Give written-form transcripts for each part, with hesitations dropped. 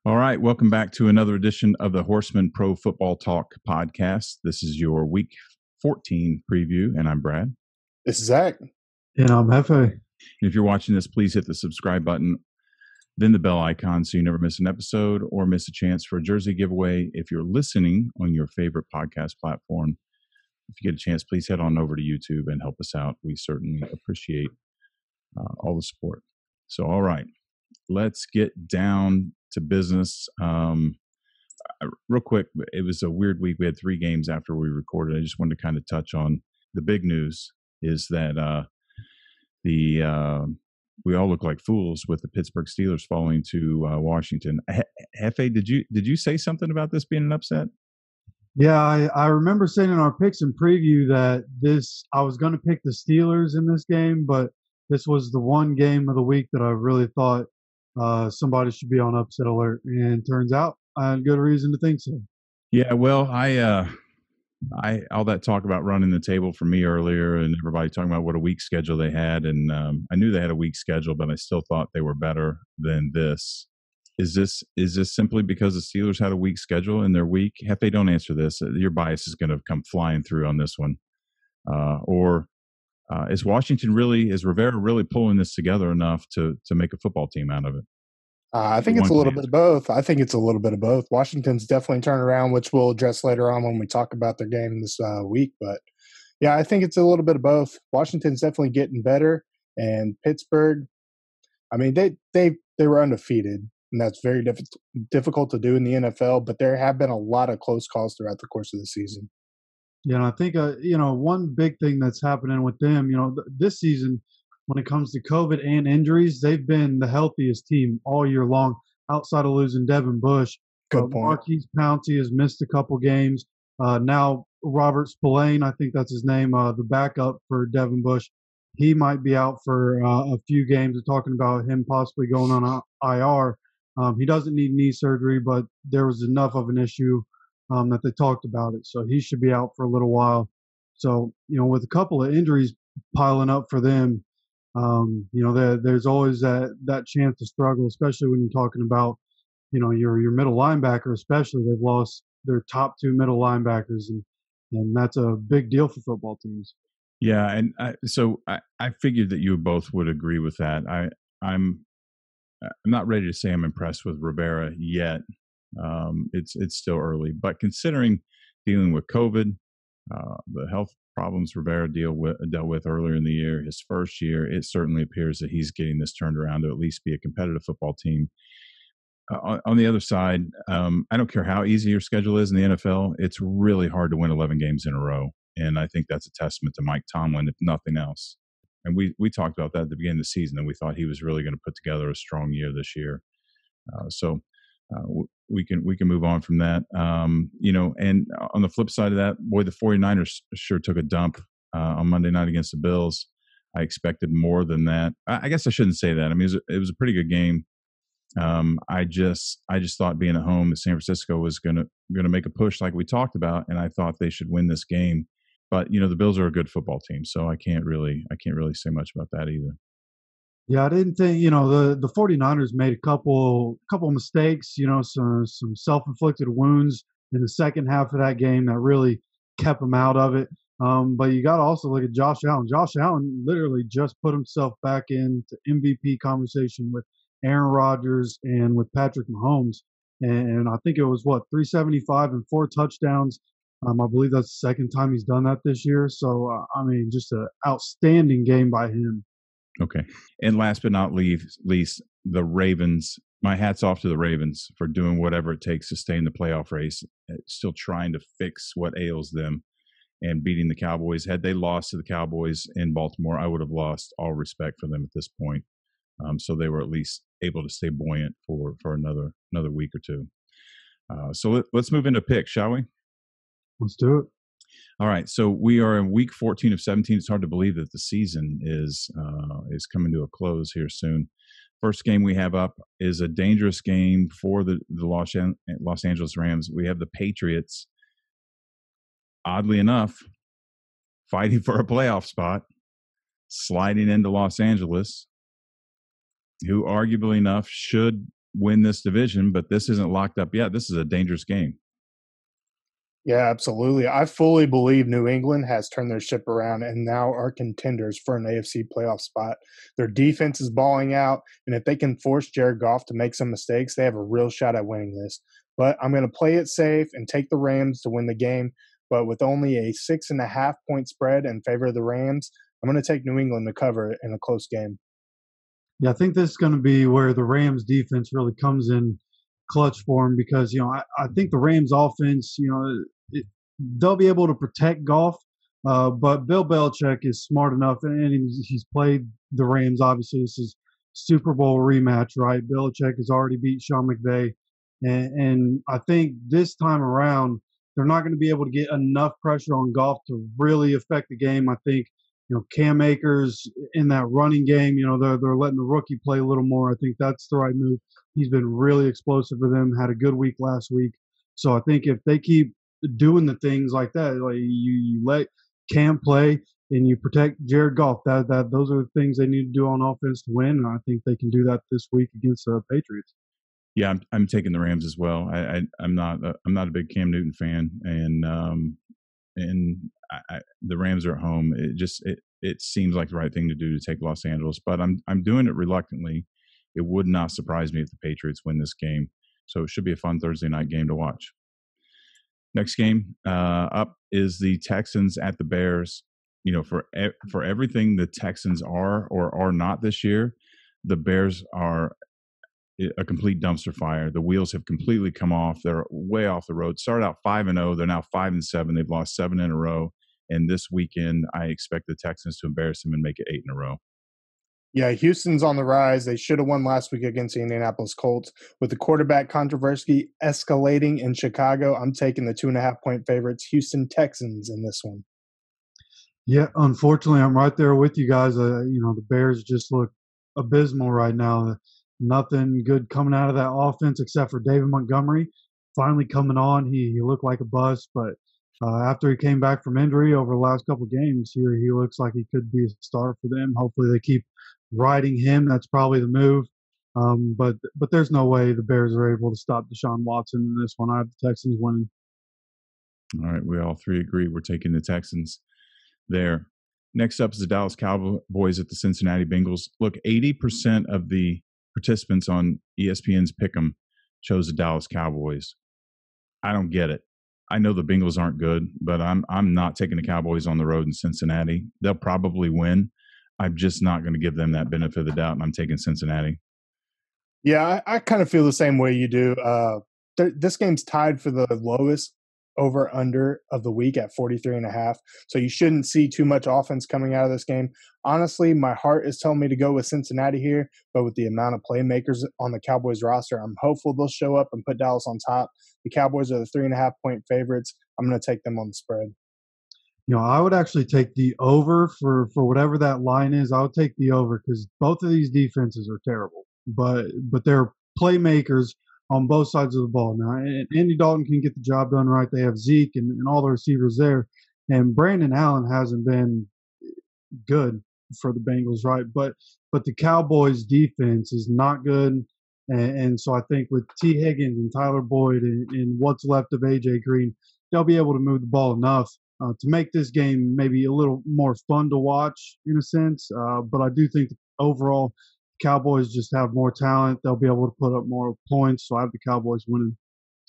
All right, welcome back to another edition of the Horsemen Pro Football Talk podcast. This is your Week 14 preview, and I'm Brad. This is Zach. And I'm Hefe. If you're watching this, please hit the subscribe button, then the bell icon so you never miss an episode or miss a chance for a jersey giveaway. If you're listening on your favorite podcast platform, if you get a chance, please head on over to YouTube and help us out. We certainly appreciate all the support. So, all right, let's get down to business. Real quick, it was a weird week. We had 3 games after we recorded. I just wanted to kind of touch on the big news is that we all look like fools with the Pittsburgh Steelers falling to Washington. Hefe, did you say something about this being an upset? Yeah, I remember saying in our picks and preview that I was going to pick the Steelers in this game, but this was the one game of the week that I really thought somebody should be on upset alert, and turns out I had good reason to think so. Yeah, well, I all that talk about running the table for me earlier, and everybody talking about what a weak schedule they had, and I knew they had a weak schedule, but I still thought they were better than this. Is this simply because the Steelers had a weak schedule and they're weak? Hefe, don't answer this. Your bias is going to come flying through on this one, or is Rivera really pulling this together enough to make a football team out of it? I think it's a little bit of both. I think it's a little bit of both. Washington's definitely turned around, which we'll address later on when we talk about their game this week. But yeah, I think it's a little bit of both. Washington's definitely getting better, and Pittsburgh, I mean, they were undefeated, and that's very difficult to do in the NFL. But there have been a lot of close calls throughout the course of the season. Yeah, and I think one big thing that's happening with them, this season, when it comes to COVID and injuries, they've been the healthiest team all year long, outside of losing Devin Bush. Good point. Marquise Pouncey has missed a couple games. Now Robert Spillane, I think that's his name, the backup for Devin Bush, he might be out for a few games. They're talking about him possibly going on IR. He doesn't need knee surgery, but there was enough of an issue that they talked about it. So he should be out for a little while. So, with a couple of injuries piling up for them, there's always that chance to struggle, especially when you're talking about, your middle linebacker, especially. They've lost their top 2 middle linebackers, and that's a big deal for football teams. Yeah, and I figured that you both would agree with that. I'm not ready to say I'm impressed with Rivera yet. It's still early, but considering dealing with COVID, the health problems Rivera dealt with earlier in the year, his first year, it certainly appears that he's getting this turned around to at least be a competitive football team. On the other side, I don't care how easy your schedule is in the NFL, it's really hard to win 11 games in a row. And I think that's a testament to Mike Tomlin, if nothing else. And we talked about that at the beginning of the season, and we thought he was really going to put together a strong year this year. We can move on from that. And on the flip side of that, boy, the 49ers sure took a dump on Monday night against the Bills. I expected more than that. I guess I shouldn't say that. I mean, it was a pretty good game. I just thought being at home that San Francisco was going to make a push like we talked about, and I thought they should win this game. But the Bills are a good football team, so I can't really say much about that either. Yeah, I didn't think, the 49ers made a couple mistakes, some self-inflicted wounds in the second half of that game that really kept them out of it. But you got to also look at Josh Allen. Josh Allen literally just put himself back into MVP conversation with Aaron Rodgers and with Patrick Mahomes. And I think it was, 375 and 4 touchdowns. I believe that's the second time he's done that this year. So, just an outstanding game by him. Okay. And last but not least, the Ravens. My hat's off to the Ravens for doing whatever it takes to stay in the playoff race, still trying to fix what ails them and beating the Cowboys. Had they lost to the Cowboys in Baltimore, I would have lost all respect for them at this point. So they were at least able to stay buoyant for another week or two. So let's move into picks, shall we? Let's do it. All right, so we are in week 14 of 17. It's hard to believe that the season is coming to a close here soon. First game we have up is a dangerous game for the Los Angeles Rams. We have the Patriots, oddly enough, fighting for a playoff spot, sliding into Los Angeles, who arguably enough should win this division, but this isn't locked up yet. This is a dangerous game. Yeah, absolutely. I fully believe New England has turned their ship around and now are contenders for an AFC playoff spot. Their defense is balling out, and if they can force Jared Goff to make some mistakes, they have a real shot at winning this. But I'm going to play it safe and take the Rams to win the game. But with only a 6.5-point spread in favor of the Rams, I'm going to take New England to cover it in a close game. Yeah, I think this is going to be where the Rams defense really comes in clutch for them because, I think the Rams offense, they'll be able to protect Goff, but Bill Belichick is smart enough, and he's played the Rams. Obviously, this is Super Bowl rematch, right? Belichick has already beat Sean McVay, and I think this time around, they're not going to be able to get enough pressure on Goff to really affect the game. I think, Cam Akers in that running game, they're letting the rookie play a little more. I think that's the right move. He's been really explosive for them, had a good week last week. So I think if they keep doing the things like that, like you let Cam play and you protect Jared Goff, that those are the things they need to do on offense to win. And I think they can do that this week against the Patriots. Yeah, I'm taking the Rams as well. I'm not a big Cam Newton fan, and the Rams are at home. It seems like the right thing to do to take Los Angeles, but I'm doing it reluctantly. It would not surprise me if the Patriots win this game. So it should be a fun Thursday night game to watch. Next game up is the Texans at the Bears. For everything the Texans are or are not this year, the Bears are a complete dumpster fire. The wheels have completely come off. They're way off the road. Started out 5-0. They're now 5-7. They've lost 7 in a row. And this weekend, I expect the Texans to embarrass them and make it 8 in a row. Yeah, Houston's on the rise. They should have won last week against the Indianapolis Colts. With the quarterback controversy escalating in Chicago, I'm taking the 2.5-point favorites, Houston Texans, in this one. Yeah, unfortunately, I'm right there with you guys. The Bears just look abysmal right now. Nothing good coming out of that offense except for David Montgomery. Finally coming on, he looked like a bust, but after he came back from injury over the last couple of games, he looks like he could be a star for them. Hopefully they keep riding him. That's probably the move. But there's no way the Bears are able to stop Deshaun Watson in this one. I have the Texans winning. All right, we all three agree. We're taking the Texans there. Next up is the Dallas Cowboys at the Cincinnati Bengals. Look, 80% of the participants on ESPN's Pick'em chose the Dallas Cowboys. I don't get it. I know the Bengals aren't good, but I'm not taking the Cowboys on the road in Cincinnati. They'll probably win. I'm just not going to give them that benefit of the doubt, and I'm taking Cincinnati. Yeah, I kind of feel the same way you do. This game's tied for the lowest over-under of the week at 43.5. So you shouldn't see too much offense coming out of this game. Honestly, my heart is telling me to go with Cincinnati here, but with the amount of playmakers on the Cowboys roster, I'm hopeful they'll show up and put Dallas on top. The Cowboys are the 3.5-point favorites. I'm going to take them on the spread. I would actually take the over for whatever that line is. I would take the over because both of these defenses are terrible, but they're playmakers on both sides of the ball. Now, Andy Dalton can get the job done right. They have Zeke and all the receivers there. And Brandon Allen hasn't been good for the Bengals, right? But the Cowboys defense is not good. And so I think with T. Higgins and Tyler Boyd and what's left of A.J. Green, they'll be able to move the ball enough to make this game maybe a little more fun to watch in a sense. But I do think overall Cowboys just have more talent. They'll be able to put up more points. So I have the Cowboys winning.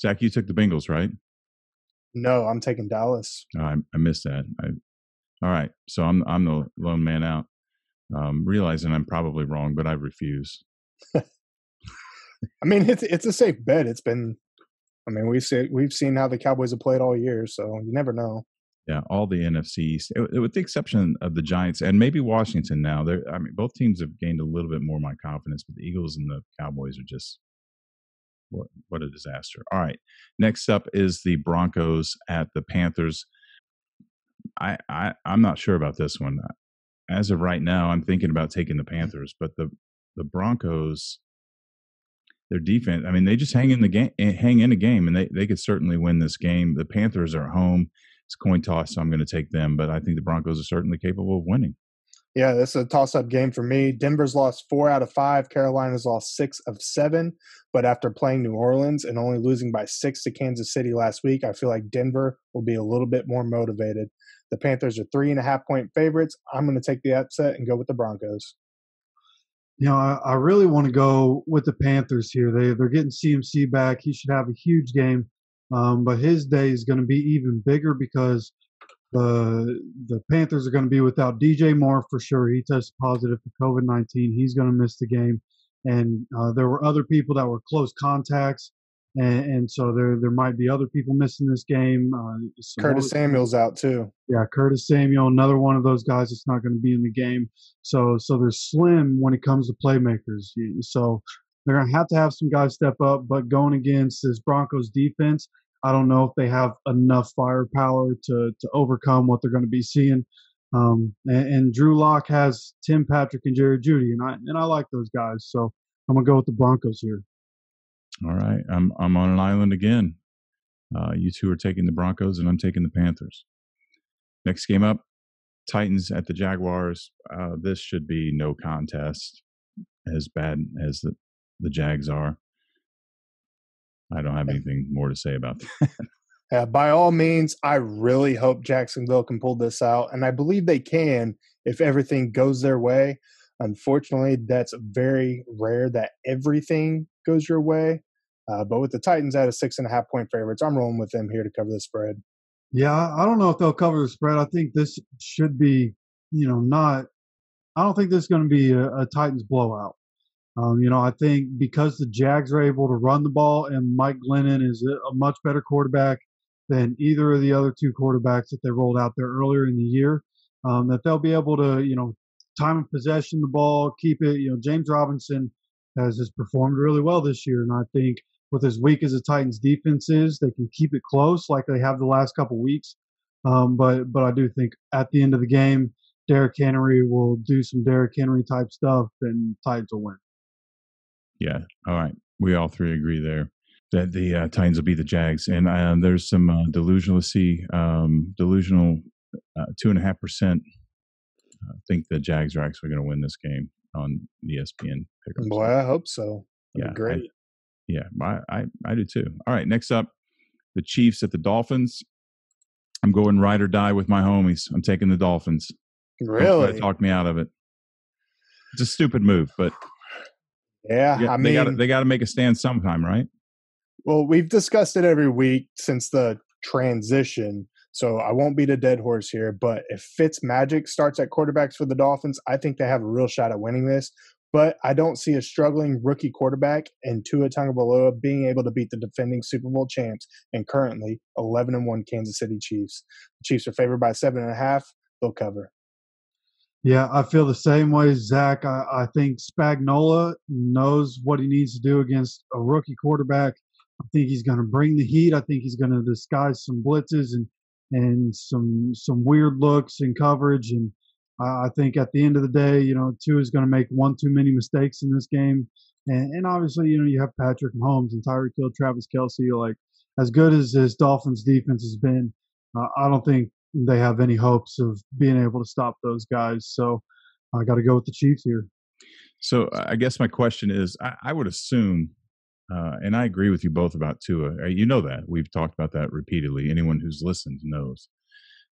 Zach, you took the Bengals, right? No, I'm taking Dallas. Oh, I missed that. All right. So I'm the lone man out. Realizing I'm probably wrong, but I refuse. I mean, it's a safe bet. We've seen how the Cowboys have played all year, so you never know. Yeah, all the NFCs, with the exception of the Giants and maybe Washington now. Both teams have gained a little bit more of my confidence, but the Eagles and the Cowboys are just what a disaster. All right, next up is the Broncos at the Panthers. I'm not sure about this one. As of right now, I'm thinking about taking the Panthers, but the Broncos, their defense, they just hang in a game, and they could certainly win this game. The Panthers are at home. It's a coin toss, so I'm going to take them, but I think the Broncos are certainly capable of winning. Yeah, this is a toss-up game for me. Denver's lost 4 out of 5. Carolina's lost 6 of 7. But after playing New Orleans and only losing by 6 to Kansas City last week, I feel like Denver will be a little bit more motivated. The Panthers are 3.5-point favorites. I'm going to take the upset and go with the Broncos. I really want to go with the Panthers here. They're getting CMC back. He should have a huge game, but his day is going to be even bigger because the Panthers are going to be without DJ Moore for sure. He tested positive for COVID-19. He's going to miss the game, and there were other people that were close contacts, and so there might be other people missing this game. Curtis Samuel's out too. Yeah, Curtis Samuel, another one of those guys that's not going to be in the game. So they're slim when it comes to playmakers. So they're going to have some guys step up. But going against this Broncos defense, I don't know if they have enough firepower to overcome what they're going to be seeing. And Drew Lock has Tim Patrick and Jerry Jeudy, and I like those guys. So I'm gonna go with the Broncos here. All right, I'm on an island again. You two are taking the Broncos, and I'm taking the Panthers. Next game up, Titans at the Jaguars. This should be no contest, as bad as the Jags are. I don't have anything more to say about that. By all means, I really hope Jacksonville can pull this out, and I believe they can if everything goes their way. Unfortunately, that's very rare that everything goes your way. But with the Titans at a 6.5-point favorites, I'm rolling with them here to cover the spread. Yeah, I don't know if they'll cover the spread. I think this should be, not. I don't think this is going to be a Titans blowout. I think because the Jags are able to run the ball and Mike Glennon is a much better quarterback than either of the other two quarterbacks that they rolled out there earlier in the year, that they'll be able to, time of possession the ball, keep it. James Robinson has performed really well this year, and I think with as weak as the Titans defense is, they can keep it close like they have the last couple weeks. But I do think at the end of the game, Derrick Henry will do some Derrick Henry type stuff, and Titans will win. Yeah. All right. We all three agree there that the Titans will beat the Jags. And there's some delusional 2.5%. I think the Jags are actually going to win this game on ESPN pickups. Boy, I hope so. That'd be great. I do too. All right. Next up, the Chiefs at the Dolphins. I'm going ride or die with my homies. I'm taking the Dolphins. Really? Don't try to talk me out of it. It's a stupid move, but yeah, they got to make a stand sometime, right? Well, we've discussed it every week since the transition, so I won't beat a dead horse here. But if Fitzmagic starts at quarterbacks for the Dolphins, I think they have a real shot at winning this. But I don't see a struggling rookie quarterback and Tua Tagovailoa being able to beat the defending Super Bowl champs and currently 11-1 Kansas City Chiefs. The Chiefs are favored by 7.5. They'll cover. Yeah, I feel the same way, Zach. I think Spagnuolo knows what he needs to do against a rookie quarterback. I think he's going to bring the heat. I think he's going to disguise some blitzes and some weird looks in coverage. And I think at the end of the day, Tua is going to make one too many mistakes in this game. And obviously, you have Patrick Mahomes and Tyreek Hill, Travis Kelce. Like, as good as this Dolphins defense has been, I don't think they have any hopes of being able to stop those guys. So I got to go with the Chiefs here. So I guess my question is, I would assume, and I agree with you both about Tua. You know that. We've talked about that repeatedly. Anyone who's listened knows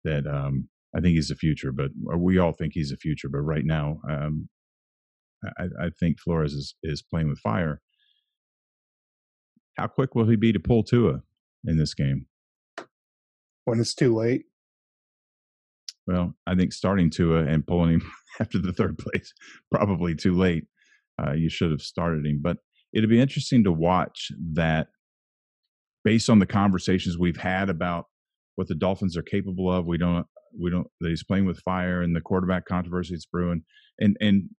that I think he's the future, but we all think he's the future. But right now, I think Flores is playing with fire. How quick will he be to pull Tua in this game? When it's too late. Well, I think starting Tua and pulling him after the third place, probably too late. You should have started him. But it'll be interesting to watch that based on the conversations we've had about what the Dolphins are capable of. We don't, that he's playing with fire and the quarterback controversy it's brewing. And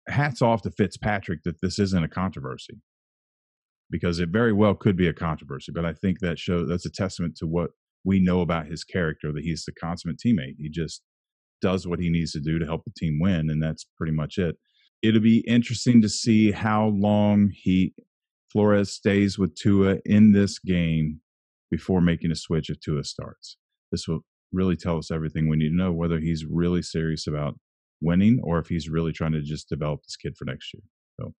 hats off to Fitzpatrick that this isn't a controversy, because it very well could be a controversy. But I think that's a testament to what we know about his character, that he's the consummate teammate. He just does what he needs to do to help the team win, and that's pretty much it. It'll be interesting to see how long Flores stays with Tua in this game before making a switch if Tua starts. This will really tell us everything we need to know, whether he's really serious about winning or if he's really trying to just develop this kid for next year. So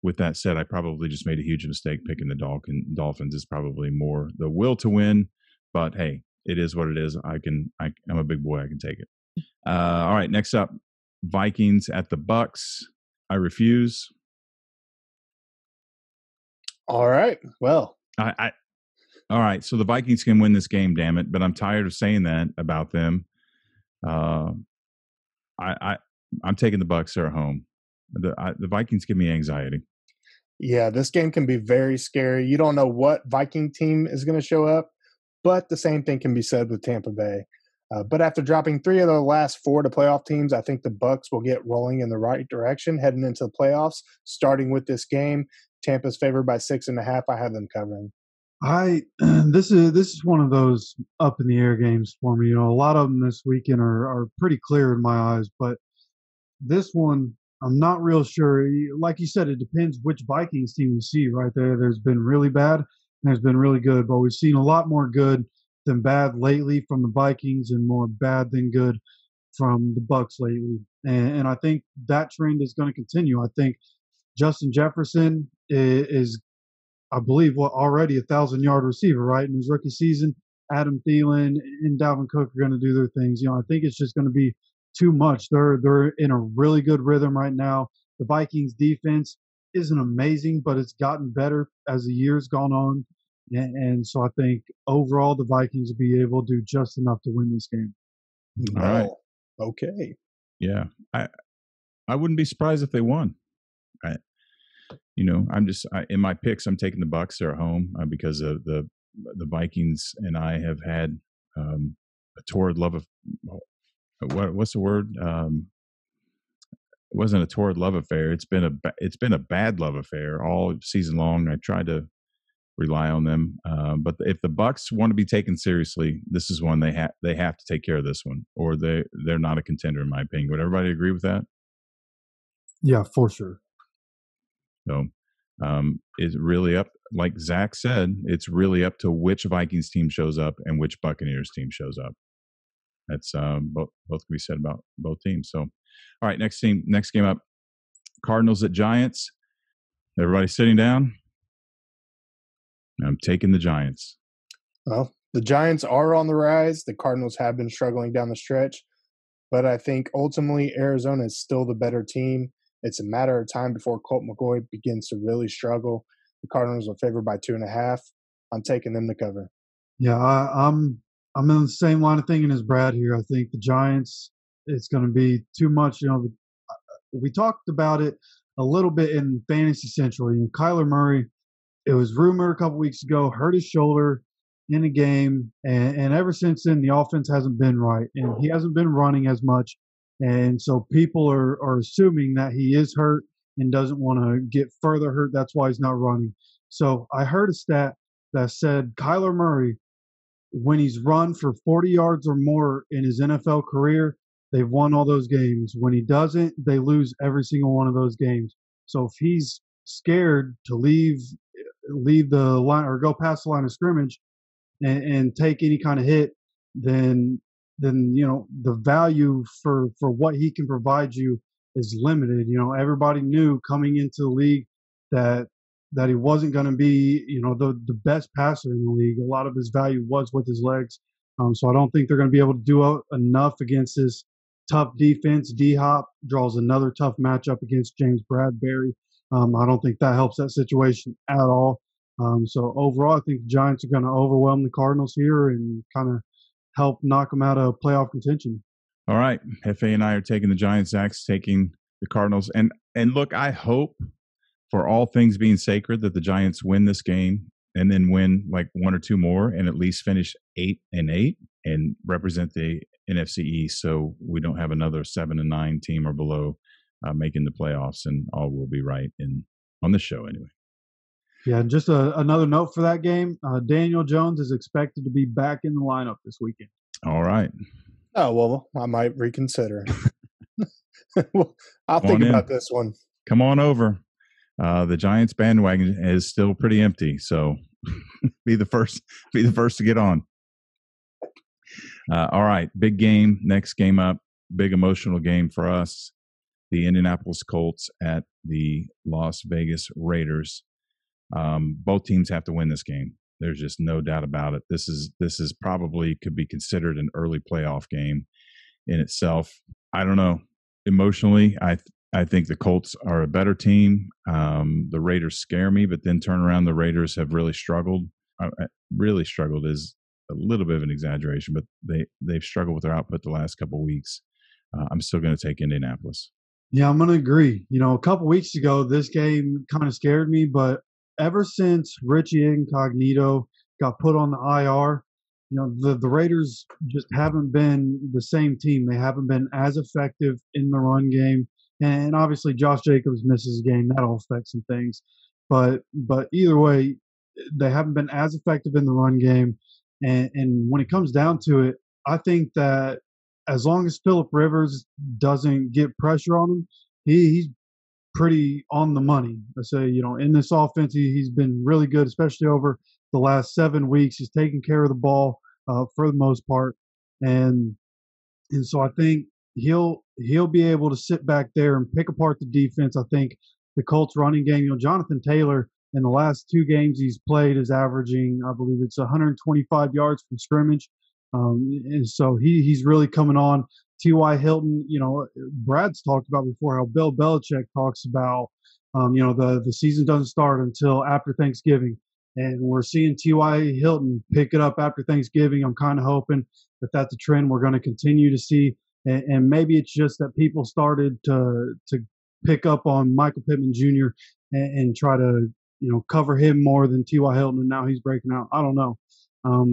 with that said, I probably just made a huge mistake picking the Dolphins. Is probably more the will to win, but hey, it is what it is. I'm a big boy. I can take it. All right. Next up, Vikings at the Bucks. I refuse. All right. Well, all right. So the Vikings can win this game, damn it. But I'm tired of saying that about them. I'm taking the Bucks. They're at home. The Vikings give me anxiety. Yeah, this game can be very scary. You don't know what Viking team is going to show up, but the same thing can be said with Tampa Bay. But after dropping 3 of the last 4 to playoff teams, I think the Bucks will get rolling in the right direction heading into the playoffs. Starting with this game, Tampa's favored by 6.5. I have them covering. This is one of those up in the air games for me. A lot of them this weekend are pretty clear in my eyes, but this one I'm not real sure. Like you said, it depends which Vikings team you see. Right there, there's been really bad and there's been really good, but we've seen a lot more good than bad lately from the Vikings, and more bad than good from the Bucks lately. And I think that trend is going to continue. I think Justin Jefferson is I believe, already 1,000-yard receiver, right, in his rookie season. Adam Thielen and Dalvin Cook are going to do their things. I think it's just going to be too much. They're in a really good rhythm right now. The Vikings defense isn't amazing, but it's gotten better as the year's gone on. And so I think overall the Vikings will be able to do just enough to win this game. All right. Okay. Yeah. I wouldn't be surprised if they won. I'm just in my picks. I'm taking the Bucks. They're at home because of the Vikings, and I have had a torrid love of what's the word? It wasn't a torrid love affair. It's been a bad love affair all season long. I tried to rely on them, but if the Bucks want to be taken seriously, this is one they have to take care of this one, or they're not a contender in my opinion. Would everybody agree with that? Yeah, for sure. So it's really up, like Zach said, it's really up to which Vikings team shows up and which Buccaneers team shows up. That's both can be said about both teams. So, all right, next game up, Cardinals at Giants. Everybody sitting down? I'm taking the Giants. Well, the Giants are on the rise. The Cardinals have been struggling down the stretch, but I think ultimately Arizona is still the better team. It's a matter of time before Colt McCoy begins to really struggle. The Cardinals are favored by 2.5. I'm taking them to cover. Yeah, I'm in the same line of thinking as Brad here. I think the Giants, it's going to be too much. We talked about it a little bit in Fantasy Central. Kyler Murray, it was rumored a couple weeks ago, hurt his shoulder in a game, and ever since then the offense hasn't been right, and he hasn't been running as much. And so people are assuming that he is hurt and doesn't want to get further hurt. That's why he's not running. So I heard a stat that said Kyler Murray, when he's run for 40 yards or more in his NFL career, they've won all those games. When he doesn't, they lose every single one of those games. So if he's scared to leave the line or go past the line of scrimmage and take any kind of hit, then the value for what he can provide you is limited. Everybody knew coming into the league that he wasn't going to be the best passer in the league. A lot of his value was with his legs. So I don't think they're going to be able to do enough against this tough defense. D-Hop draws another tough matchup against James Bradbury. I don't think that helps that situation at all. So overall, I think the Giants are going to overwhelm the Cardinals here and kind of help knock them out of playoff contention. All right. Hefe and I are taking the Giants. Zach's taking the Cardinals. And look, I hope, for all things being sacred, that the Giants win this game and then win like 1 or 2 more and at least finish 8-8 and represent the NFC East, so we don't have another 7-9 team or below making the playoffs, and all will be right on this show anyway. Yeah, and just another note for that game, Daniel Jones is expected to be back in the lineup this weekend. All right. Oh, well, I might reconsider. Well, I'll think about this one. Come on over. The Giants bandwagon is still pretty empty, so be the first to get on. All right, big game. Next game up, big emotional game for us. The Indianapolis Colts at the Las Vegas Raiders. Both teams have to win this game. There's just no doubt about it. This is probably could be considered an early playoff game in itself. I don't know. Emotionally, I think the Colts are a better team. The Raiders scare me, but then turn around, the Raiders have really struggled. Really struggled is a little bit of an exaggeration, but they've struggled with their output the last couple of weeks. I'm still going to take Indianapolis. Yeah, I'm going to agree. A couple weeks ago, this game kind of scared me, but ever since Richie Incognito got put on the IR, the Raiders just haven't been the same team. They haven't been as effective in the run game. And obviously Josh Jacobs misses a game. That'll affect some things. But either way, they haven't been as effective in the run game. And when it comes down to it, I think that as long as Phillip Rivers doesn't get pressure on him, he's pretty on the money. I say, in this offense, he's been really good, especially over the last 7 weeks. He's taking care of the ball for the most part, and so I think he'll be able to sit back there and pick apart the defense. I think the Colts running game, Jonathan Taylor in the last 2 games he's played is averaging, I believe it's 125 yards from scrimmage. And so he's really coming on. T.Y. Hilton, Brad's talked about before how Bill Belichick talks about, the season doesn't start until after Thanksgiving. And we're seeing T.Y. Hilton pick it up after Thanksgiving. I'm kind of hoping that that's a trend we're going to continue to see. And maybe it's just that people started to pick up on Michael Pittman Jr. and try to, cover him more than T.Y. Hilton, and now he's breaking out. I don't know.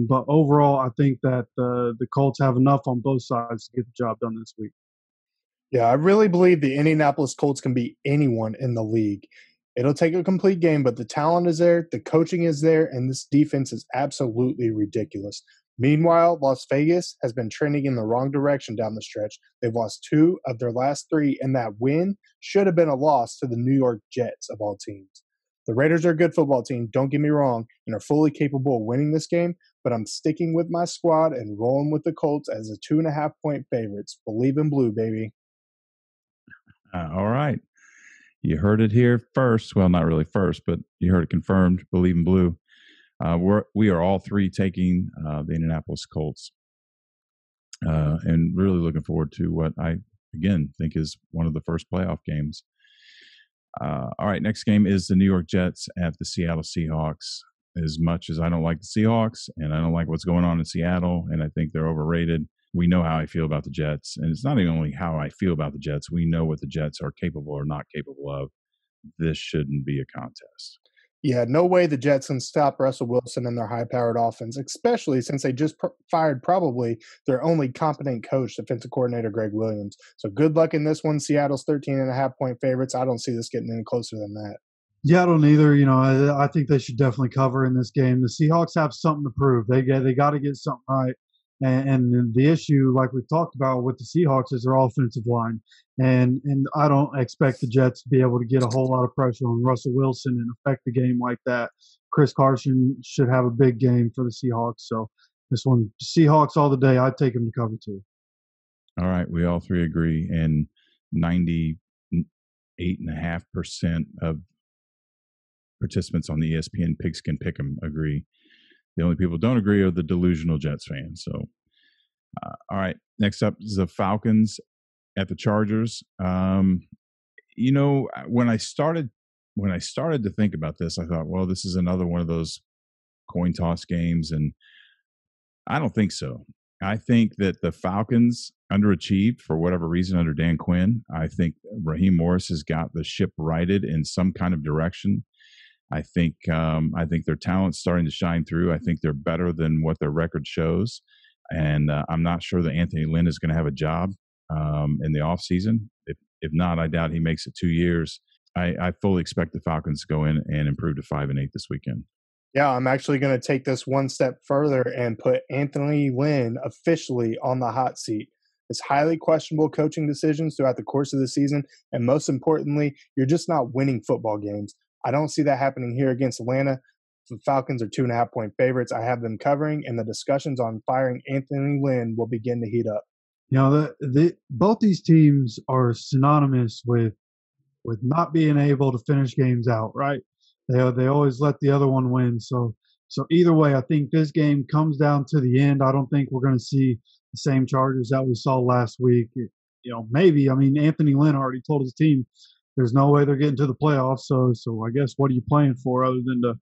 But overall, I think that the Colts have enough on both sides to get the job done this week. Yeah, I really believe the Indianapolis Colts can beat anyone in the league. It'll take a complete game, but the talent is there, the coaching is there, and this defense is absolutely ridiculous. Meanwhile, Las Vegas has been trending in the wrong direction down the stretch. They've lost 2 of their last 3, and that win should have been a loss to the New York Jets of all teams. The Raiders are a good football team, don't get me wrong, and are fully capable of winning this game, but I'm sticking with my squad and rolling with the Colts as the 2.5-point favorites. Believe in blue, baby. All right. You heard it here first. Well, not really first, but you heard it confirmed. Believe in blue. We are all 3 taking the Indianapolis Colts, and really looking forward to what I, again, think is one of the first playoff games. All right, next game is the New York Jets at the Seattle Seahawks. As much as I don't like the Seahawks and I don't like what's going on in Seattle, and I think they're overrated, we know how I feel about the Jets. And it's not even only how I feel about the Jets. We know what the Jets are capable or not capable of. This shouldn't be a contest. Yeah, no way the Jets can stop Russell Wilson and their high-powered offense, especially since they just fired probably their only competent coach, defensive coordinator Greg Williams. So good luck in this one. Seattle's 13.5-point favorites. I don't see this getting any closer than that. Yeah, I don't either. I think they should definitely cover in this game. The Seahawks have something to prove. They got to get something right. And the issue, like we've talked about with the Seahawks, is their offensive line. And I don't expect the Jets to be able to get a whole lot of pressure on Russell Wilson and affect the game like that. Chris Carson should have a big game for the Seahawks. So this one, Seahawks all the day. I'd take them to cover 2. All right. We all 3 agree. And 98.5% of participants on the ESPN Pigskin Pick'em agree. The only people who don't agree are the delusional Jets fans. So, all right. Next up is the Falcons at the Chargers. When I started to think about this, I thought, well, this is another one of those coin toss games, and I don't think so. I think that the Falcons underachieved for whatever reason under Dan Quinn. I think Raheem Morris has got the ship righted in some kind of direction. I think their talent's starting to shine through. I think they're better than what their record shows. And I'm not sure that Anthony Lynn is going to have a job in the offseason. If not, I doubt he makes it 2 years. I fully expect the Falcons to go in and improve to 5-8 this weekend. Yeah, I'm actually going to take this one step further and put Anthony Lynn officially on the hot seat. His highly questionable coaching decisions throughout the course of the season, and most importantly, you're just not winning football games. I don't see that happening here against Atlanta. The Falcons are 2.5-point favorites. I have them covering, and the discussions on firing Anthony Lynn will begin to heat up. Both these teams are synonymous with not being able to finish games out, right? They always let the other one win. So either way, I think this game comes down to the end. I don't think we're going to see the same Chargers that we saw last week. Maybe. I mean, Anthony Lynn already told his team there's no way they're getting to the playoffs. So I guess what are you playing for other than to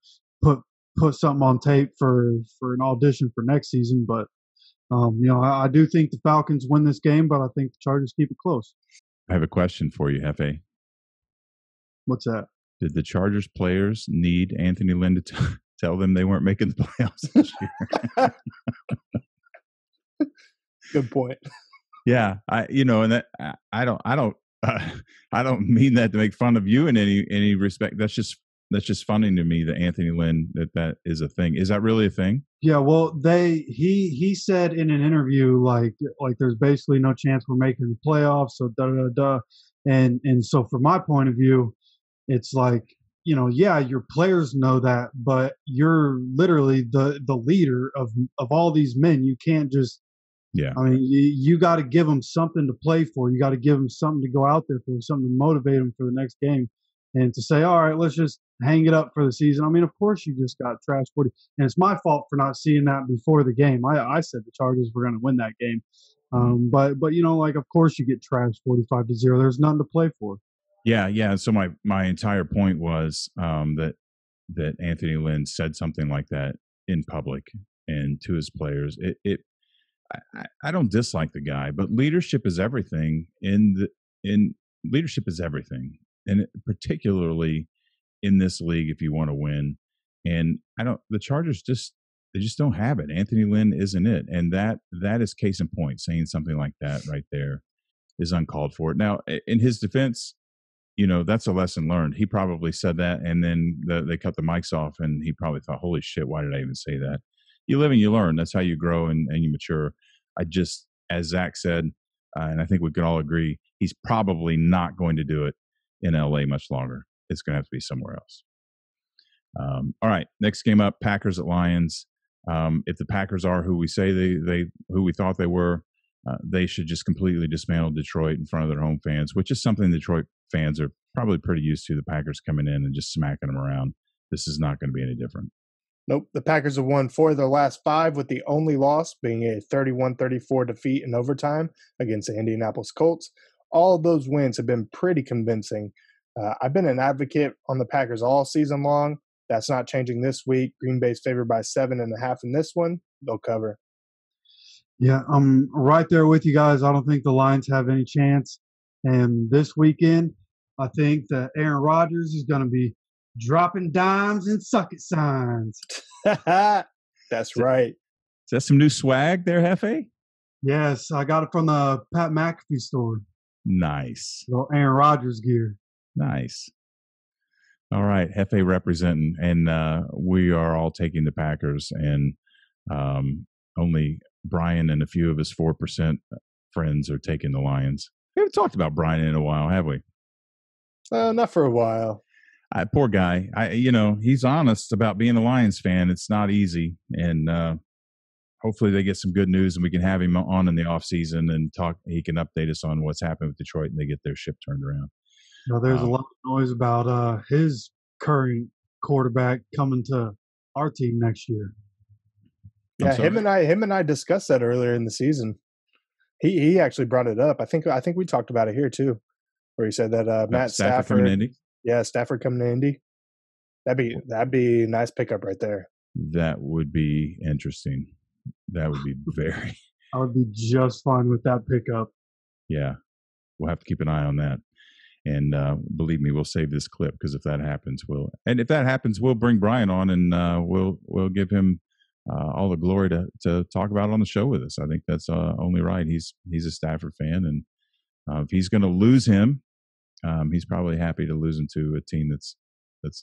put something on tape for an audition for next season? But I do think the Falcons win this game, but I think the Chargers keep it close. I have a question for you, Hefe. What's that? Did the Chargers players need Anthony Lynn to tell them they weren't making the playoffs this year? Good point. Yeah, I don't mean that to make fun of you in any respect. That's just funny to me that Anthony Lynn that is a thing. Is that really a thing? Yeah, well, he said in an interview like there's basically no chance we're making the playoffs. So and so from my point of view, it's like, yeah, your players know that, but you're literally the leader of all these men. You can't just, yeah. I mean, you got to give them something to play for. You got to give them something to go out there for, something to motivate them for the next game, and to say, all right, let's just hang it up for the season. I mean, of course you just got trash 40, and it's my fault for not seeing that before the game. I said the Chargers were going to win that game, but of course you get trashed 45-0. There's nothing to play for. Yeah. So my entire point was that Anthony Lynn said something like that in public and to his players. I don't dislike the guy, but leadership is everything. Leadership is everything, and particularly in this league, if you want to win. And the Chargers just don't have it. Anthony Lynn isn't it, and that is case in point. Saying something like that right there is uncalled for. Now, in his defense, that's a lesson learned. He probably said that, and then they cut the mics off, and he probably thought, holy shit, why did I even say that? You live and you learn. That's how you grow and you mature. As Zach said, and I think we can all agree, he's probably not going to do it in LA much longer. It's going to have to be somewhere else. All right, next game up, Packers at Lions. If the Packers are who we say who we thought they were, they should just completely dismantle Detroit in front of their home fans, which is something Detroit fans are probably pretty used to, the Packers coming in and just smacking them around. This is not going to be any different. Nope. The Packers have won 4 of their last 5, with the only loss being a 31-34 defeat in overtime against the Indianapolis Colts. All of those wins have been pretty convincing. I've been an advocate on the Packers all season long. That's not changing this week. Green Bay's favored by 7.5 in this one. They'll cover. Yeah, I'm right there with you guys. I don't think the Lions have any chance. And this weekend, I think that Aaron Rodgers is going to be dropping dimes and suck it signs. That's right. Is that some new swag there, Hefe? Yes, I got it from the Pat McAfee store. Nice. Little Aaron Rodgers gear. Nice. All right, Hefe representing, and we are all taking the Packers, and only Brian and a few of his 4% friends are taking the Lions. We haven't talked about Brian in a while, have we? Not for a while. Poor guy. He's honest about being a Lions fan. It's not easy, and hopefully they get some good news, and we can have him on in the off season and talk. He can update us on what's happened with Detroit, and they get their ship turned around. Now, there's a lot of noise about his current quarterback coming to our team next year. Yeah, him and I discussed that earlier in the season. He actually brought it up. I think we talked about it here too, where he said that Matt Stafford coming to Indy. Yeah, Stafford coming to Indy. That'd be a nice pickup right there. That would be interesting. That would be very. I would be just fine with that pickup. Yeah, we'll have to keep an eye on that. And believe me, we'll save this clip, because if that happens, we'll bring Brian on, and we'll give him all the glory to talk about it on the show with us. I think that's only right. He's a Stafford fan, and if he's going to lose him, he's probably happy to lose him to a team that's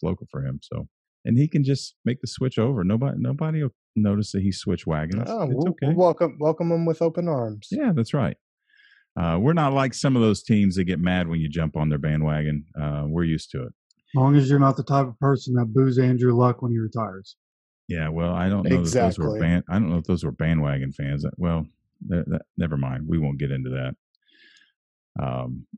local for him. So, and he can just make the switch over. Nobody will notice that he switched wagons. It's okay. We'll welcome him with open arms. Yeah, that's right. We're not like some of those teams that get mad when you jump on their bandwagon. We're used to it. As long as you're not the type of person that boos Andrew Luck when he retires. Yeah, well, I don't know exactly. I don't know if those were bandwagon fans. Well, Never mind. We won't get into that.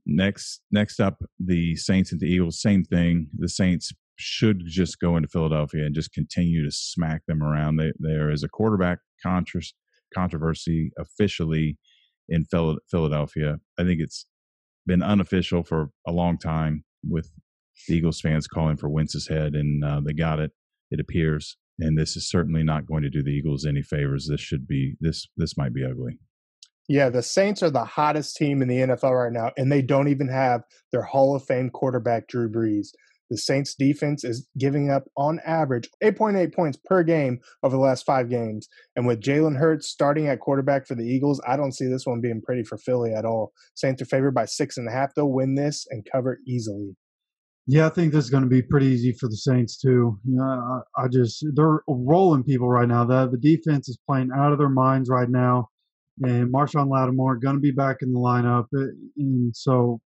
Next up, the Saints and the Eagles. Same thing. The Saints should just go into Philadelphia and just continue to smack them around. There is a quarterback controversy officially in Philadelphia. I think it's been unofficial for a long time, with the Eagles fans calling for Wentz's head, and they got it, it appears. And this is certainly not going to do the Eagles any favors. This might be ugly. Yeah, the Saints are the hottest team in the NFL right now, and they don't even have their Hall of Fame quarterback, Drew Brees. The Saints defense is giving up, on average, 8.8 points per game over the last 5 games. And with Jalen Hurts starting at quarterback for the Eagles, I don't see this one being pretty for Philly at all. Saints are favored by 6.5. They'll win this and cover easily. Yeah, I think this is going to be pretty easy for the Saints too. They're rolling people right now. The defense is playing out of their minds right now, and Marshawn Lattimore going to be back in the lineup, and so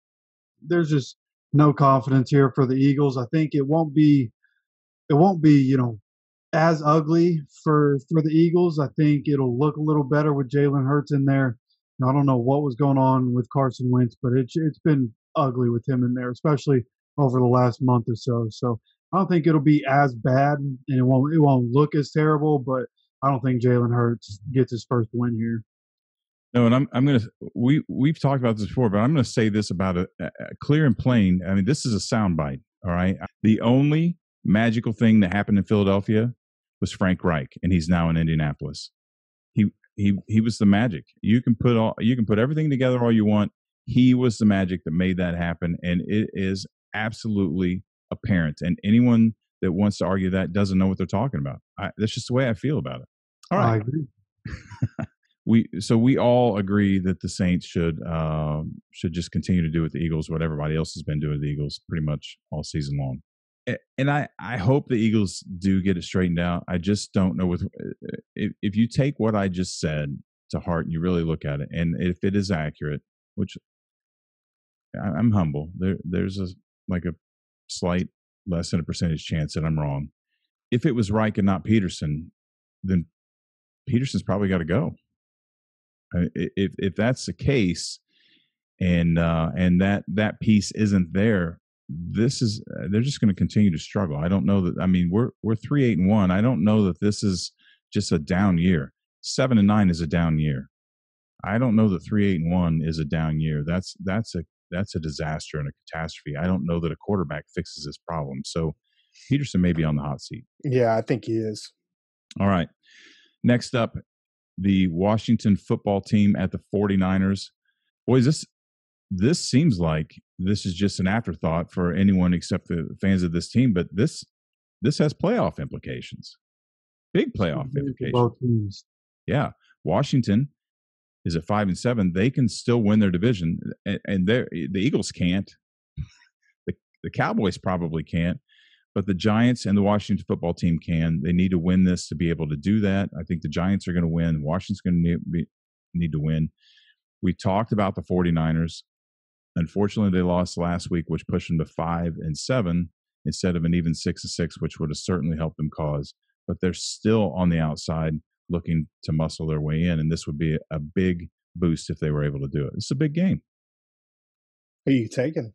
there's just no confidence here for the Eagles. I think it won't be as ugly for the Eagles. I think it'll look a little better with Jalen Hurts in there. I don't know what was going on with Carson Wentz, but it's been ugly with him in there, especially over the last month or so. So I don't think it'll be as bad, and it won't look as terrible. But I don't think Jalen Hurts gets his first win here. No, and I'm going to. We've talked about this before, but I'm going to say this about it, clear and plain. I mean, this is a soundbite. All right, the only magical thing that happened in Philadelphia was Frank Reich, and he's now in Indianapolis. He was the magic. You can put everything together all you want. He was the magic that made that happen, and it is absolutely apparent. And anyone that wants to argue that doesn't know what they're talking about. That's just the way I feel about it. All right. I agree. We all agree that the Saints should just continue to do with the Eagles what everybody else has been doing with the Eagles pretty much all season long. And I hope the Eagles do get it straightened out. I just don't know if you take what I just said to heart and you really look at it, and if it is accurate, which I'm humble, there's a slight less than a percentage chance that I'm wrong. If it was Reich and not Peterson, then Peterson's probably got to go. If that's the case, and that piece isn't there, they're just going to continue to struggle. I don't know that. I mean, we're 3-8-1. I don't know that this is just a down year. 7-9 is a down year. I don't know that 3-8-1 is a down year. That's a disaster and a catastrophe. I don't know that a quarterback fixes this problem. So Peterson may be on the hot seat. Yeah, I think he is. All right. Next up, the Washington football team at the 49ers. Boys, this seems like this is just an afterthought for anyone except the fans of this team, but this has playoff implications. Big playoff implications. Both teams. Yeah. Washington is at 5-7. They can still win their division, and the Eagles can't. The Cowboys probably can't, but the Giants and the Washington football team can. They need to win this to be able to do that. I think the Giants are going to win. Washington's going to need to win. We talked about the 49ers. Unfortunately, they lost last week, which pushed them to 5-7 instead of an even 6-6, which would have certainly helped them cause. But they're still on the outside looking to muscle their way in, and this would be a big boost if they were able to do it. It's a big game. Who are you taking?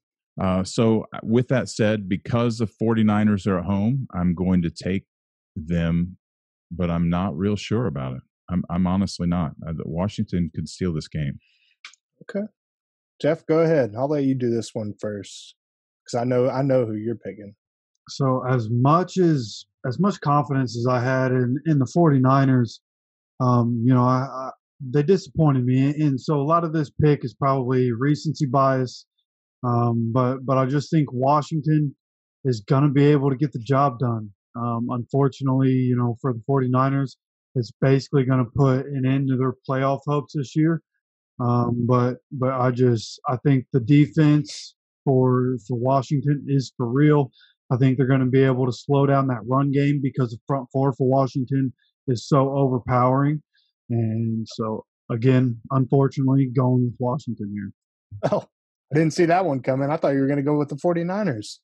So with that said, because the 49ers are at home, I'm going to take them, but I'm not real sure about it. I'm honestly not. Washington could steal this game. Okay. Jeff, go ahead. I'll let you do this one first because I know who you're picking. So as much confidence as I had in the 49ers, they disappointed me. And so a lot of this pick is probably recency bias. But I just think Washington is going to be able to get the job done. Unfortunately, for the 49ers, it's basically going to put an end to their playoff hopes this year. But I think the defense for Washington is for real. I think they're going to be able to slow down that run game because the front four for Washington is so overpowering. And so, again, unfortunately, going with Washington here. Oh, I didn't see that one coming. I thought you were going to go with the 49ers.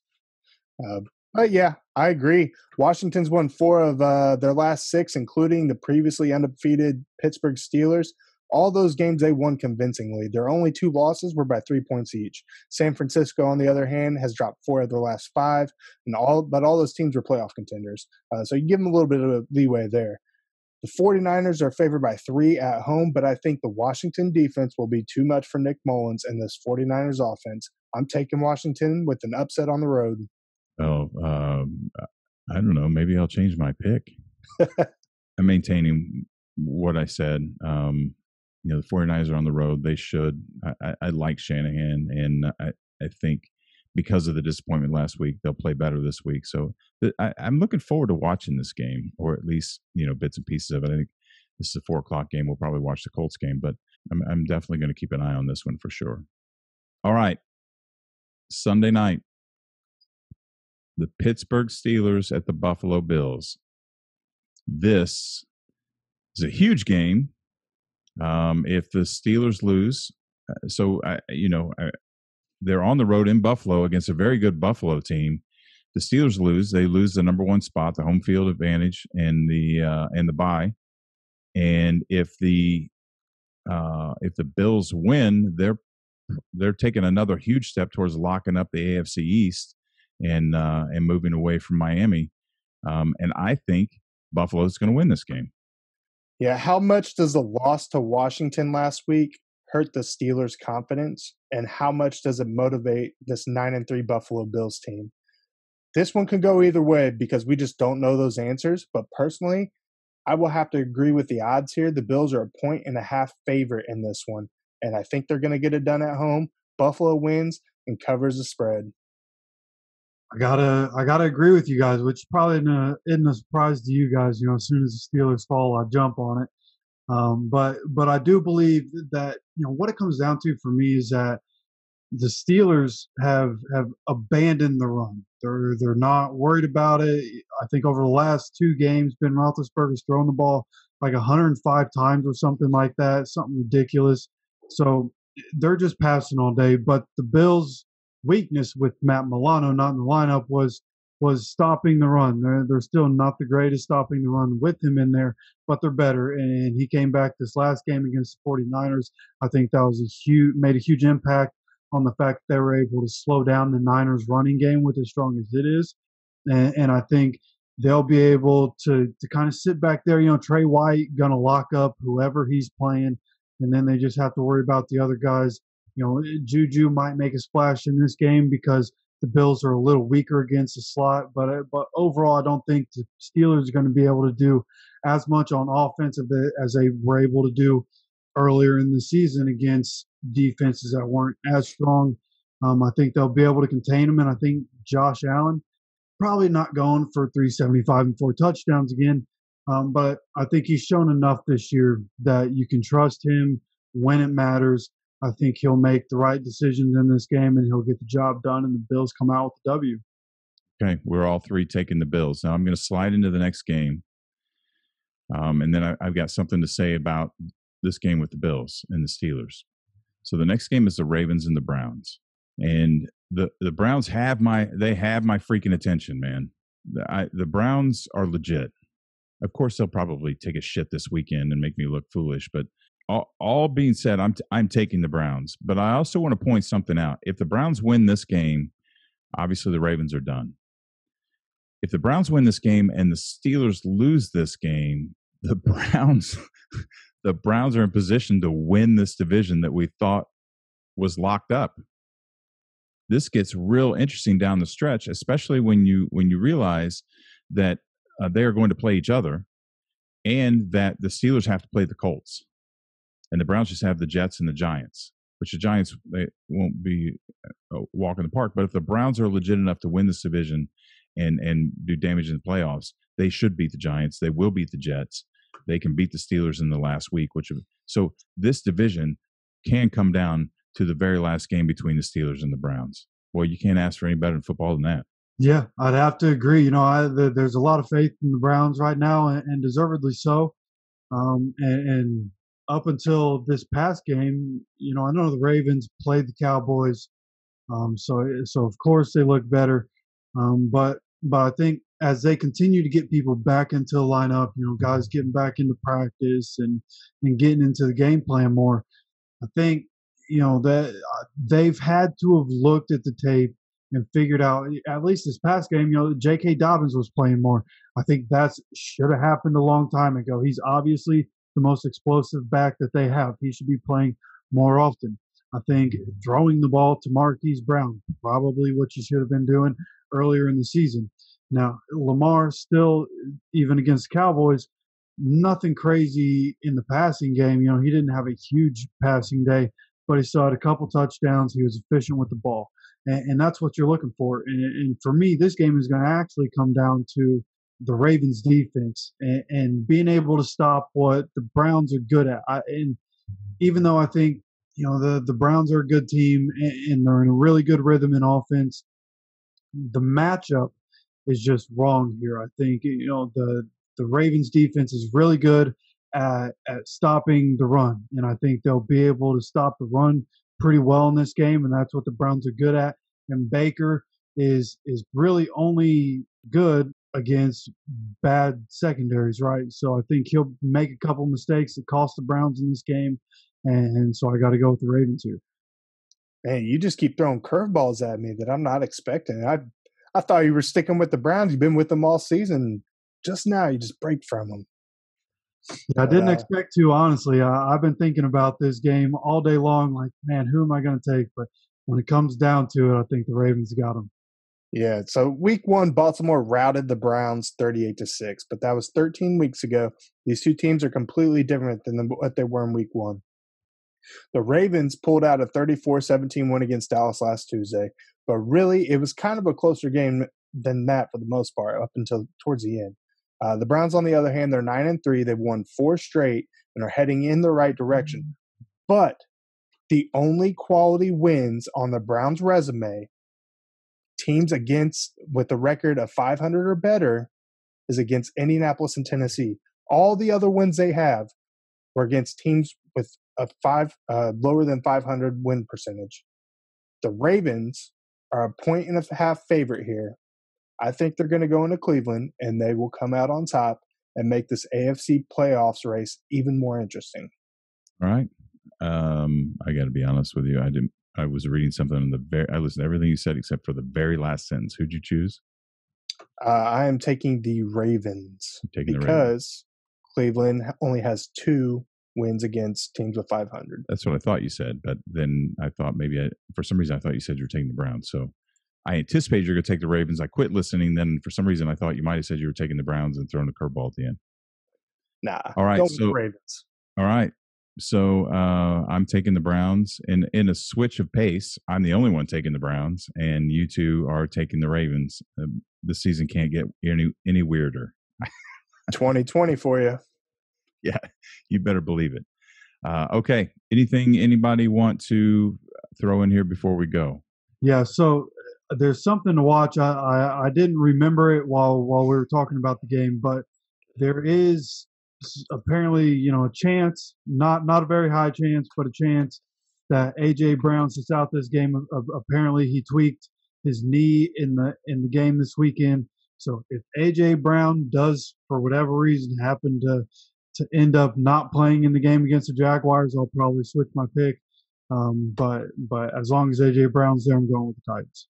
But, yeah, I agree. Washington's won 4 of their last 6, including the previously undefeated Pittsburgh Steelers. All those games they won convincingly. Their only 2 losses were by 3 points each. San Francisco, on the other hand, has dropped 4 of their last 5, but all those teams were playoff contenders. So you give them a little bit of leeway there. The 49ers are favored by 3 at home, but I think the Washington defense will be too much for Nick Mullins and this 49ers offense. I'm taking Washington with an upset on the road. Oh, I don't know. Maybe I'll change my pick. I'm maintaining what I said. The 49ers are on the road. They should. I like Shanahan, and I think because of the disappointment last week, they'll play better this week. So I'm looking forward to watching this game, or at least bits and pieces of it. I think this is a 4:00 game. We'll probably watch the Colts game, but I'm definitely going to keep an eye on this one for sure. All right, Sunday night, the Pittsburgh Steelers at the Buffalo Bills. This is a huge game. If the Steelers lose, they're on the road in Buffalo against a very good Buffalo team. The Steelers lose, they lose the number 1 spot, the home field advantage, and the bye. And if the Bills win, they're taking another huge step towards locking up the AFC East and moving away from Miami. And I think Buffalo is going to win this game. Yeah, how much does the loss to Washington last week hurt the Steelers' confidence, and how much does it motivate this 9-3 Buffalo Bills team? This one can go either way because we just don't know those answers. But personally, I will have to agree with the odds here. The Bills are a 1.5-point favorite in this one, and I think they're going to get it done at home. Buffalo wins and covers the spread. I gotta agree with you guys, which probably isn't a surprise to you guys. As soon as the Steelers fall, I jump on it. But I do believe that what it comes down to for me is that the Steelers have abandoned the run. They're not worried about it. I think over the last 2 games, Ben Roethlisberger's thrown the ball like 105 times or something like that, something ridiculous. So they're just passing all day. But the Bills' weakness with Matt Milano not in the lineup was stopping the run. They're still not the greatest stopping the run with him in there, but they're better. And he came back this last game against the 49ers. I think that was made a huge impact on the fact that they were able to slow down the Niners running game with as strong as it is. And I think they'll be able to kind of sit back there. Trey White going to lock up whoever he's playing, and then they just have to worry about the other guys. Juju might make a splash in this game because the Bills are a little weaker against the slot, but overall, I don't think the Steelers are going to be able to do as much on offense as they were able to do earlier in the season against defenses that weren't as strong. I think they'll be able to contain them, and I think Josh Allen probably not going for 375 and 4 touchdowns again, but I think he's shown enough this year that you can trust him when it matters. I think he'll make the right decisions in this game, and he'll get the job done, and the Bills come out with the W. Okay, we're all 3 taking the Bills. Now I'm going to slide into the next game, and then I've got something to say about this game with the Bills and the Steelers. So the next game is the Ravens and the Browns, and the Browns have my freaking attention, man. The Browns are legit. Of course, they'll probably take a shit this weekend and make me look foolish, but all being said, I'm taking the Browns, but I also want to point something out. If the Browns win this game, obviously the Ravens are done. If the Browns win this game and the Steelers lose this game, the Browns are in position to win this division that we thought was locked up. This gets real interesting down the stretch, especially when you realize that they are going to play each other, and that the Steelers have to play the Colts. And the Browns just have the Jets and the Giants, which the Giants, they won't be a walk in the park. But if the Browns are legit enough to win this division and do damage in the playoffs, they should beat the Giants. They will beat the Jets. They can beat the Steelers in the last week. So this division can come down to the very last game between the Steelers and the Browns. Boy, you can't ask for any better in football than that. Yeah, I'd have to agree. There's a lot of faith in the Browns right now, and deservedly so. And up until this past game, I know the Ravens played the Cowboys, so of course they look better. But I think as they continue to get people back into the lineup, guys getting back into practice and getting into the game plan more, I think, that they've had to have looked at the tape and figured out, at least this past game, J.K. Dobbins was playing more. I think that should have happened a long time ago. He's obviously the most explosive back that they have. He should be playing more often. I think throwing the ball to Marquise Brown, probably what you should have been doing earlier in the season. Now, Lamar still, even against the Cowboys, nothing crazy in the passing game. He didn't have a huge passing day, but he still had a couple touchdowns. He was efficient with the ball. And that's what you're looking for. And for me, this game is going to actually come down to the Ravens defense and being able to stop what the Browns are good at. And even though I think, the Browns are a good team and they're in a really good rhythm in offense, the matchup is just wrong here. I think, the Ravens defense is really good at stopping the run. And I think they'll be able to stop the run pretty well in this game. And that's what the Browns are good at. And Baker is really only good against bad secondaries, right? So I think he'll make a couple mistakes that cost the Browns in this game. And so I got to go with the Ravens here. Man, you just keep throwing curveballs at me that I'm not expecting. I thought you were sticking with the Browns. You've been with them all season. Just now, you just break from them. I didn't expect to, honestly. I've been thinking about this game all day long, like, man, who am I going to take? But when it comes down to it, I think the Ravens got them. Yeah, so week 1, Baltimore routed the Browns 38-6, but that was 13 weeks ago. These two teams are completely different than what they were in week 1. The Ravens pulled out a 34-17 win against Dallas last Tuesday, but really it was kind of a closer game than that for the most part up until towards the end. The Browns, on the other hand, they're 9-3. They've won 4 straight and are heading in the right direction. But the only quality wins on the Browns' resume, teams with a record of 500 or better, is against Indianapolis and Tennessee. All the other wins they have were against teams with a lower than 500 win percentage. The Ravens are a 1.5 favorite here. I think they're going to go into Cleveland and they will come out on top and make this AFC playoffs race even more interesting. All right. I got to be honest with you. I was reading something I listened to everything you said except for the very last sentence. Who'd you choose? I am taking the Ravens because Cleveland only has 2 wins against teams with 500. That's what I thought you said, but then I thought for some reason I thought you said you were taking the Browns. So I anticipated you're going to take the Ravens. I quit listening. Then for some reason I thought you might have said you were taking the Browns and throwing a curveball at the end. Nah. All right. So Ravens. All right. So I'm taking the Browns in a switch of pace. I'm the only one taking the Browns, and you two are taking the Ravens. The season can't get any weirder. 2020 for you. Yeah, you better believe it. Okay. Anything anybody want to throw in here before we go? Yeah. So there's something to watch. I didn't remember it while we were talking about the game, but there is apparently, a chance, not a very high chance, but a chance that A.J. Brown sits out this game. Apparently he tweaked his knee in the game this weekend. So if A.J. Brown does, for whatever reason, happen to end up not playing in the game against the Jaguars, I'll probably switch my pick. But as long as A.J. Brown's there, I'm going with the Titans.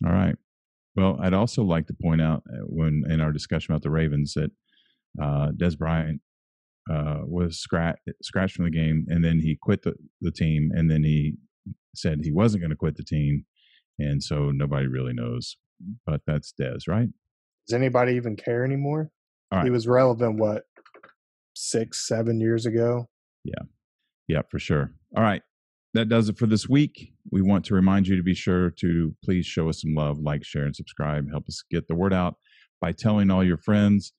All right. Well, I'd also like to point out when in our discussion about the Ravens that Des Bryant was scratched from the game, and then he quit the team, and then he said he wasn't going to quit the team, and so nobody really knows. But that's Des, right? Does anybody even care anymore? All right. He was relevant, 6-7 years ago? Yeah, for sure. All right. That does it for this week. We want to remind you to be sure to please show us some love, like, share, and subscribe. Help us get the word out by telling all your friends.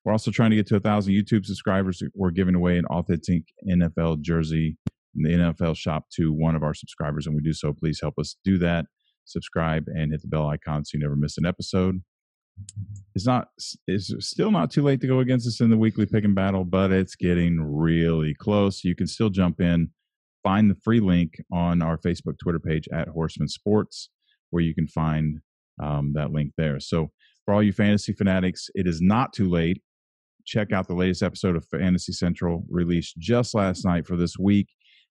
We're also trying to get to 1,000 YouTube subscribers. We're giving away an authentic NFL jersey in the NFL shop to one of our subscribers, and we do so. Please help us do that. Subscribe and hit the bell icon so you never miss an episode. It's still not too late to go against us in the weekly pick and battle, but it's getting really close. You can still jump in, find the free link on our Facebook, Twitter page at Horsemen Sports, where you can find that link there. So For all you fantasy fanatics, it is not too late. Check out the latest episode of Fantasy Central released just last night for this week,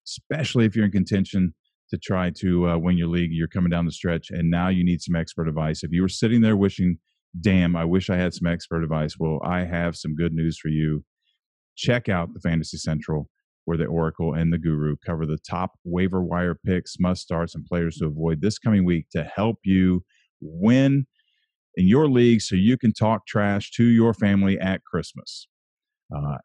especially if you're in contention to try to win your league. You're coming down the stretch, and now you need some expert advice. If you were sitting there wishing, damn, I wish I had some expert advice, well, I have some good news for you. Check out the Fantasy Central, where the Oracle and the Guru cover the top waiver wire picks, must-starts, and players to avoid this coming week to help you win in your league so you can talk trash to your family at Christmas.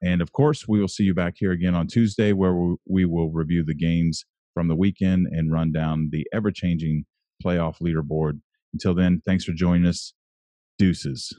And, of course, we will see you back here again on Tuesday, where we will review the games from the weekend and run down the ever-changing playoff leaderboard. Until then, thanks for joining us. Deuces.